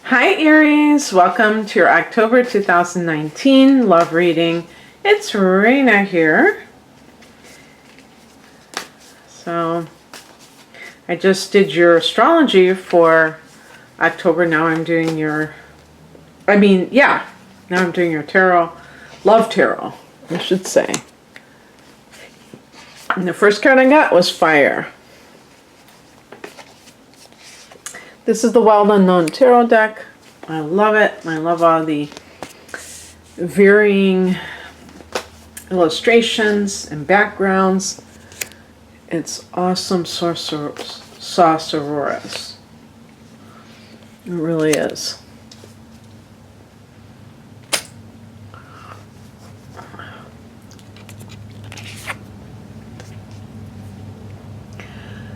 Hi Aries, welcome to your October 2019 love reading. It's Raina here. So I just did your astrology for October. Now I'm doing your, now I'm doing your tarot, love tarot, I should say. And the first card I got was fire. This is the Wild Unknown Tarot deck. I love it. I love all the varying illustrations and backgrounds. It's awesome sorceress. It really is.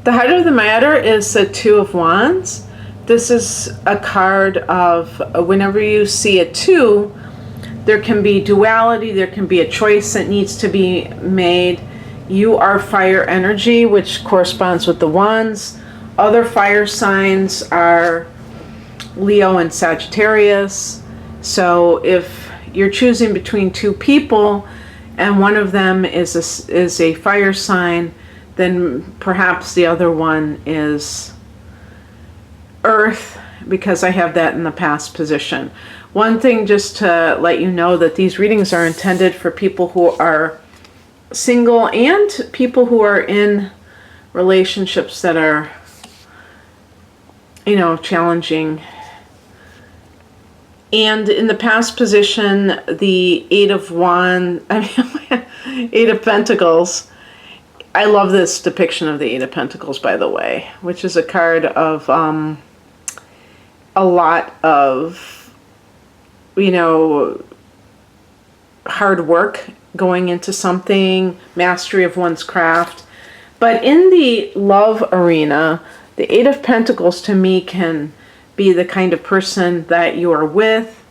The heart of the matter is the Two of Wands. This is a card of whenever you see a two, there can be duality, there can be a choice that needs to be made. You are fire energy, which corresponds with the wands. Other fire signs are Leo and Sagittarius. So if you're choosing between two people and one of them is a fire sign, then perhaps the other one is Earth, because I have that in the past position. One thing just to let you know that these readings are intended for people who are single and people who are in relationships that are, challenging. And in the past position, the Eight of Pentacles. I love this depiction of the Eight of Pentacles, by the way, which is a card of a lot of, hard work going into something, mastery of one's craft. But in the love arena, the Eight of Pentacles to me can be the kind of person that you are with,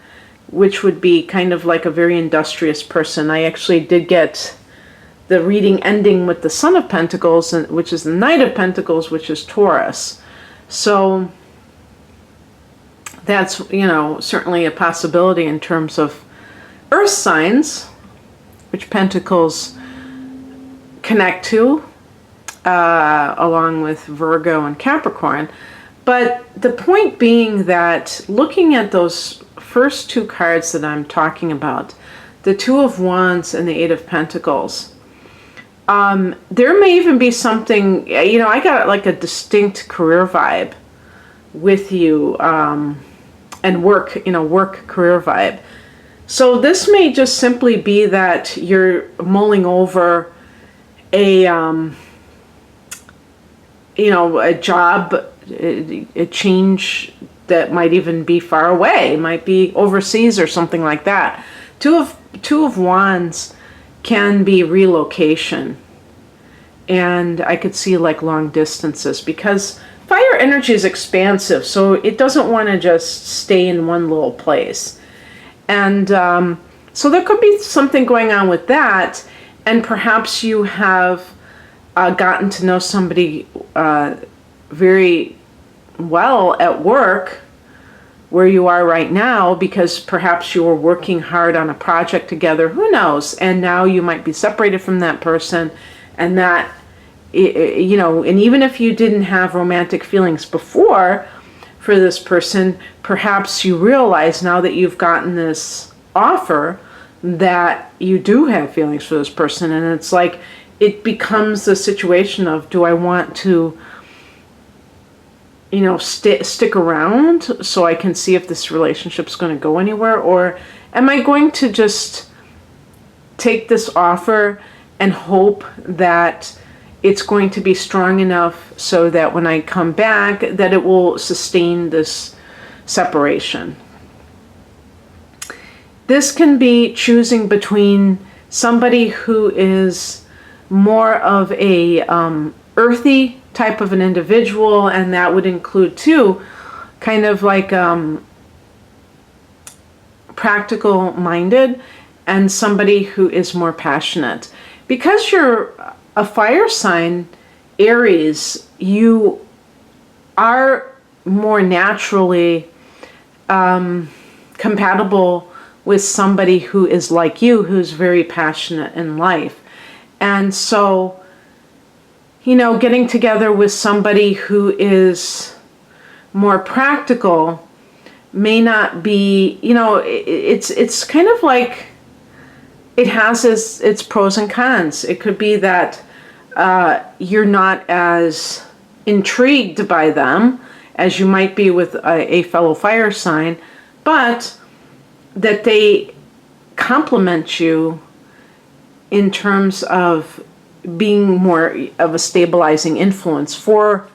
which would be kind of like a very industrious person. I actually did get the reading ending with the Son of Pentacles, which is the Knight of Pentacles, which is Taurus. So that's, certainly a possibility in terms of earth signs, which Pentacles connect to, along with Virgo and Capricorn. But the point being that looking at those first two cards that I'm talking about, the Two of Wands and the Eight of Pentacles, there may even be something, I got like a distinct career vibe with you, and work career vibe. So this may just simply be that you're mulling over a job, a change that might even be far away, might be overseas or something like that. Two of Wands can be relocation, and I could see like long distances, because fire energy is expansive, so it doesn't want to just stay in one little place. And so there could be something going on with that, and perhaps you have gotten to know somebody very well at work where you are right now, because perhaps you were working hard on a project together, who knows, and now you might be separated from that person, and that, and even if you didn't have romantic feelings before for this person, perhaps you realize now that you've gotten this offer that you do have feelings for this person, and it's like it becomes the situation of, do I want to stick around so I can see if this relationship's going to go anywhere, or am I going to just take this offer and hope that it's going to be strong enough so that when I come back, that it will sustain this separation. This can be choosing between somebody who is more of a earthy type of an individual, and that would include too kind of like practical minded, and somebody who is more passionate. Because you're a fire sign, Aries, you are more naturally compatible with somebody who is like you, who's very passionate in life. And so, getting together with somebody who is more practical may not be, it's kind of like it has its pros and cons. It could be that you're not as intrigued by them as you might be with a fellow fire sign, but that they complement you in terms of being more of a stabilizing influence for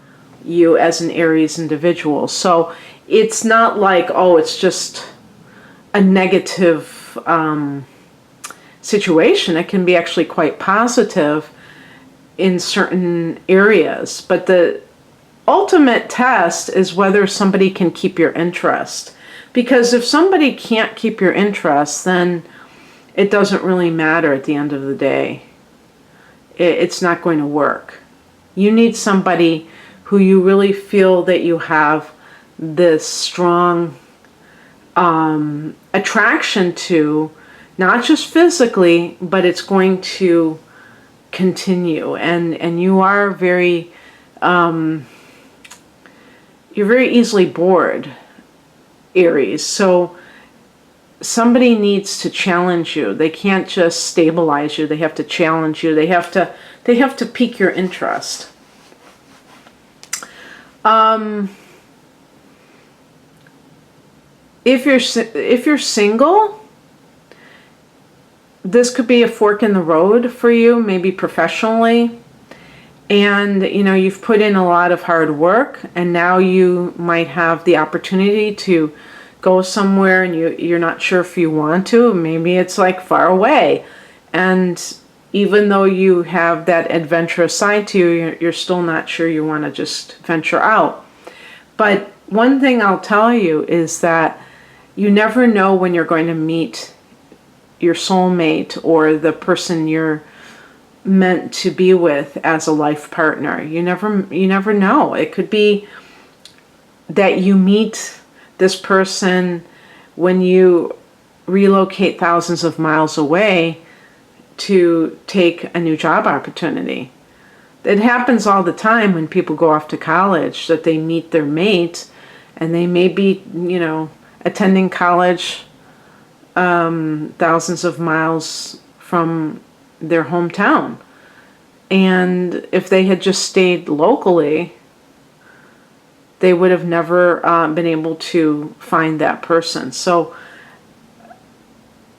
you as an Aries individual. So it's not like, oh, it's just a negative situation. It can be actually quite positive in certain areas. But the ultimate test is whether somebody can keep your interest. Because if somebody can't keep your interest, then it doesn't really matter at the end of the day. It's not going to work. You need somebody who you really feel that you have this strong attraction to, not just physically, but it's going to continue. And you are very, you're very easily bored, Aries. So somebody needs to challenge you. They can't just stabilize you. They have to challenge you. They have to pique your interest. If you're single, this could be a fork in the road for you, maybe professionally. And you've put in a lot of hard work, and now you might have the opportunity to go somewhere and you're not sure if you want to. Maybe it's like far away, and even though you have that adventurous side to you, you're still not sure you want to just venture out. But one thing I'll tell you is that you never know when you're going to meet your soulmate or the person you're meant to be with as a life partner. You never know. It could be that you meet this person when you relocate thousands of miles away to take a new job opportunity. It happens all the time when people go off to college, that they meet their mate and they may be, attending college thousands of miles from their hometown. And if they had just stayed locally, they would have never been able to find that person. So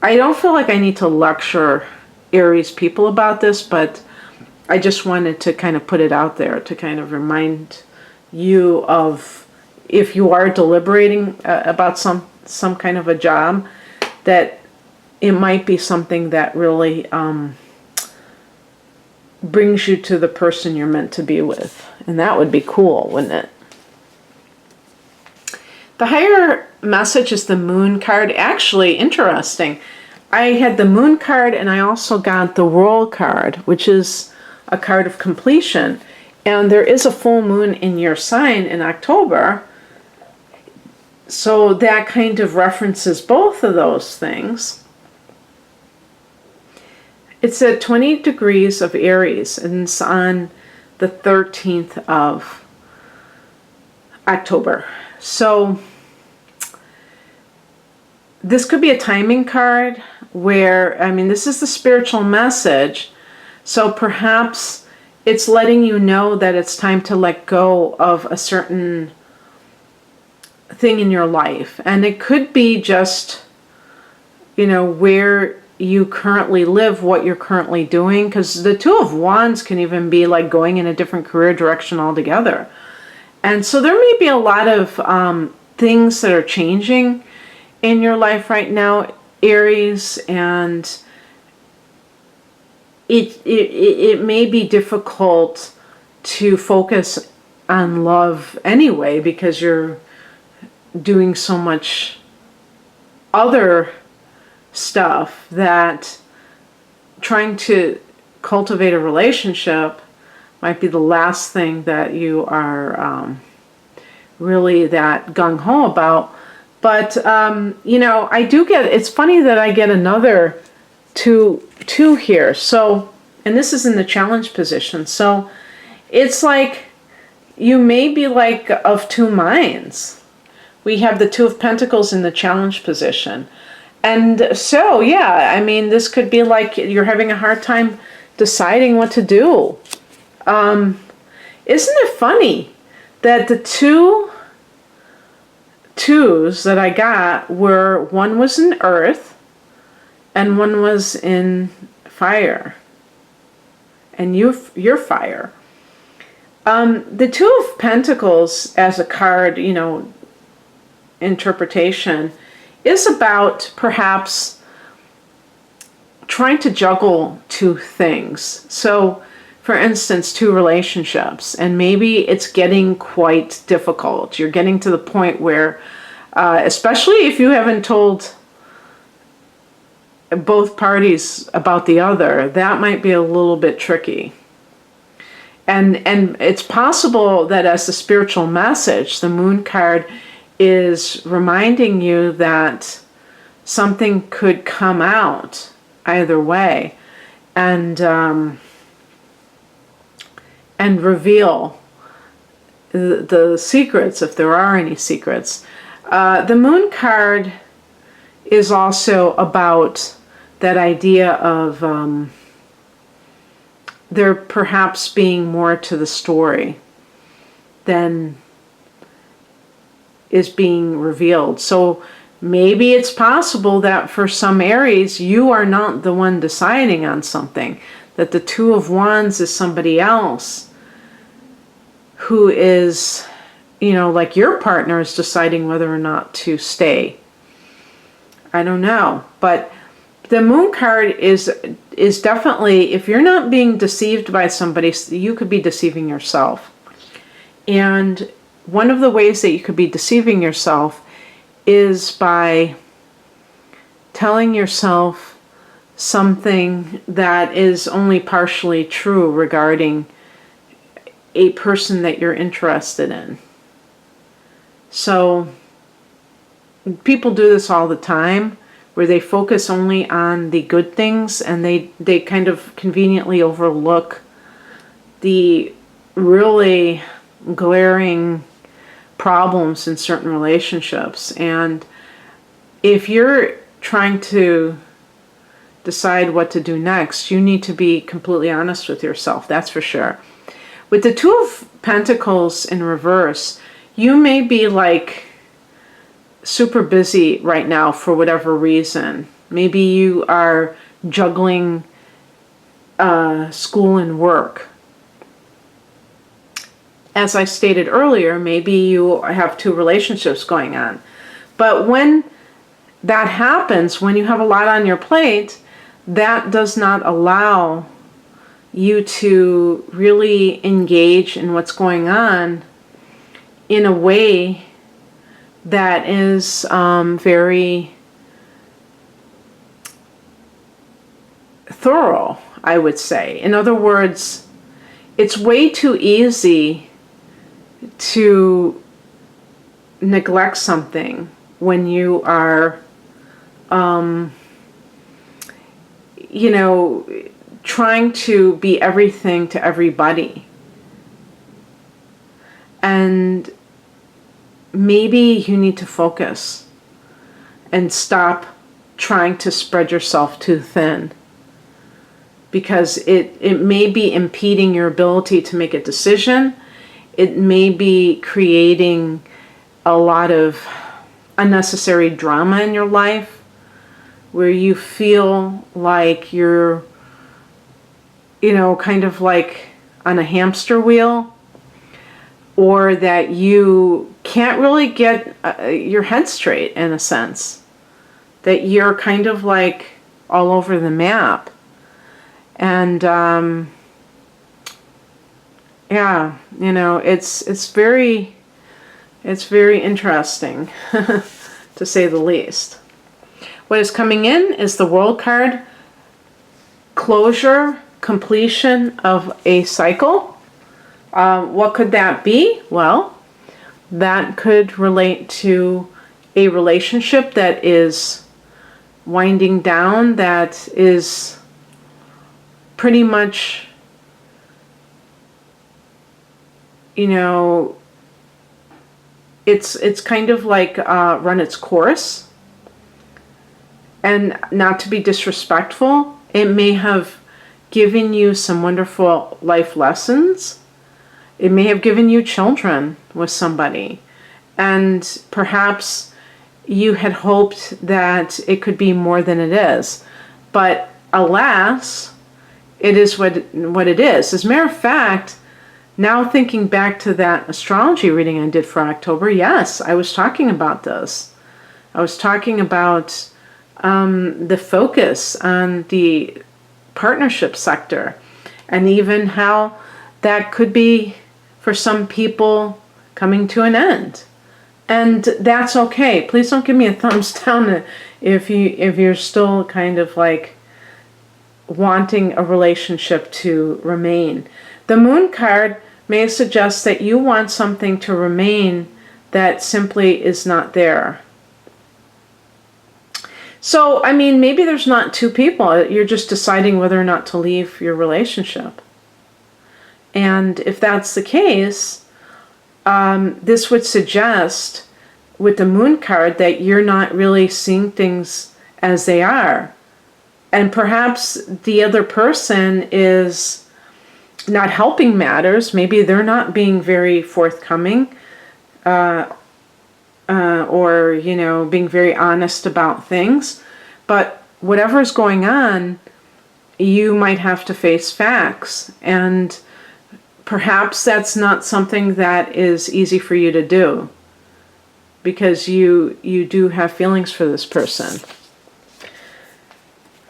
I don't feel like I need to lecture Aries people about this, but I just wanted to kind of put it out there to kind of remind you of, if you are deliberating about some kind of a job, that it might be something that really brings you to the person you're meant to be with. And that would be cool, wouldn't it? The higher message is the Moon card. Actually, interesting. I had the Moon card and I also got the World card, which is a card of completion. And there is a full moon in your sign in October. So that kind of references both of those things. It's at 20 degrees of Aries, and it's on the 13th of October. So this could be a timing card where, this is the spiritual message. So perhaps it's letting you know that it's time to let go of a certain thing in your life. And it could be just, where you currently live, what you're currently doing, because the Two of Wands can even be like going in a different career direction altogether. And so there may be a lot of things that are changing in your life right now, Aries, and it may be difficult to focus on love anyway, because you're doing so much other stuff that trying to cultivate a relationship might be the last thing that you are really that gung-ho about. But, I do get, it's funny that I get another two here. So, and this is in the challenge position. So it's like you may be like of two minds. We have the Two of Pentacles in the challenge position. And so, yeah, I mean, this could be like you're having a hard time deciding what to do. Isn't it funny that the twos that I got were, one was in earth and one was in fire, and you're fire. The Two of Pentacles as a card, interpretation is about perhaps trying to juggle two things. So, for instance, two relationships, and maybe it's getting quite difficult. You're getting to the point where, especially if you haven't told both parties about the other, that might be a little bit tricky. And it's possible that as a spiritual message, the Moon card is reminding you that something could come out either way, and reveal the secrets, if there are any secrets. The Moon card is also about that idea of there perhaps being more to the story than is being revealed. So maybe it's possible that for some Aries, you are not the one deciding on something, that the Two of Wands is somebody else who is, like your partner is deciding whether or not to stay. I don't know. But the Moon card is definitely, if you're not being deceived by somebody, you could be deceiving yourself. And one of the ways that you could be deceiving yourself is by telling yourself something that is only partially true regarding a person that you're interested in. So people do this all the time, where they focus only on the good things, and they kind of conveniently overlook the really glaring problems in certain relationships. And if you're trying to decide what to do next, you need to be completely honest with yourself, that's for sure. With the Two of Pentacles in reverse, you may be like super busy right now for whatever reason. Maybe you are juggling school and work. As I stated earlier, maybe you have two relationships going on. But when that happens, when you have a lot on your plate, that does not allow you to really engage in what's going on in a way that is very thorough, I would say. In other words, it's way too easy to neglect something when you are, trying to be everything to everybody. And maybe you need to focus and stop trying to spread yourself too thin, because it may be impeding your ability to make a decision. It may be creating a lot of unnecessary drama in your life, where you feel like you're, kind of like on a hamster wheel, or that you can't really get your head straight, in a sense, that you're kind of like all over the map. And yeah, it's very interesting to say the least. What is coming in is the World card, closure, completion of a cycle. What could that be? Well, that could relate to a relationship that is winding down, that is pretty much, you know, it's kind of like run its course. And not to be disrespectful, it may have given you some wonderful life lessons. It may have given you children with somebody. And perhaps you had hoped that it could be more than it is. But alas, it is what it is. As a matter of fact, now thinking back to that astrology reading I did for October, yes, I was talking about this. I was talking about the focus on the partnership sector, and even how that could be, for some people, coming to an end. And that's okay. Please don't give me a thumbs down if you're still kind of like wanting a relationship to remain. The Moon card may suggest that you want something to remain that simply is not there. So, I mean, maybe there's not two people. You're just deciding whether or not to leave your relationship. And if that's the case, this would suggest, with the Moon card, that you're not really seeing things as they are. And perhaps the other person is not helping matters. Maybe they're not being very forthcoming. Or, you know, being very honest about things. But whatever is going on, you might have to face facts. And perhaps that's not something that is easy for you to do, because you do have feelings for this person.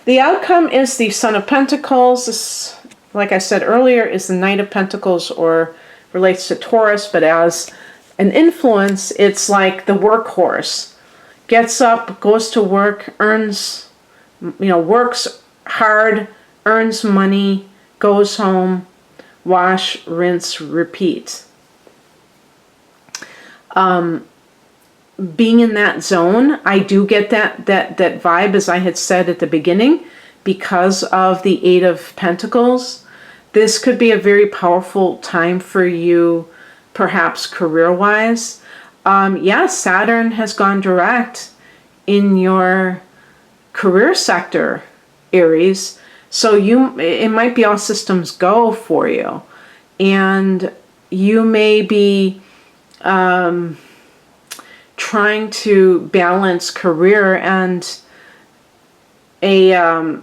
The outcome is the Son of Pentacles. This, like I said earlier, is the Knight of Pentacles, or relates to Taurus, but as an influence, it's like the workhorse. Gets up, goes to work, earns, works hard, earns money, goes home, wash, rinse, repeat. Being in that zone, I do get that vibe, as I had said at the beginning, because of the Eight of Pentacles. This could be a very powerful time for you, perhaps career-wise. Yes, Saturn has gone direct in your career sector, Aries. So it might be all systems go for you. And you may be trying to balance career and a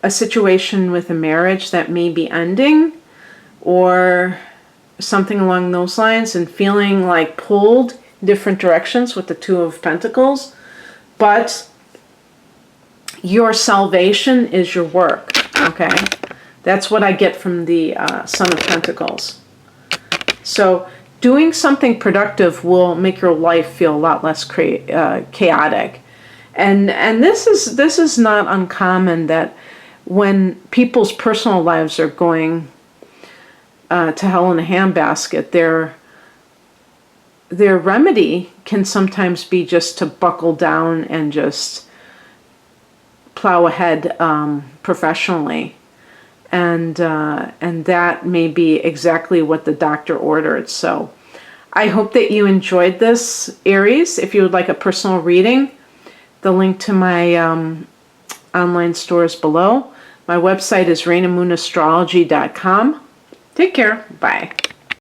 situation with a marriage that may be ending, or something along those lines, and feeling like pulled different directions with the Two of Pentacles. But your salvation is your work, okay? That's what I get from the Son of Pentacles. So doing something productive will make your life feel a lot less chaotic. And this is not uncommon, that when people's personal lives are going to hell in a handbasket, their remedy can sometimes be just to buckle down and just plow ahead professionally, and that may be exactly what the doctor ordered. So I hope that you enjoyed this, Aries. If you would like a personal reading, the link to my online store is below. My website is rainamoonastrology.com. Take care. Bye.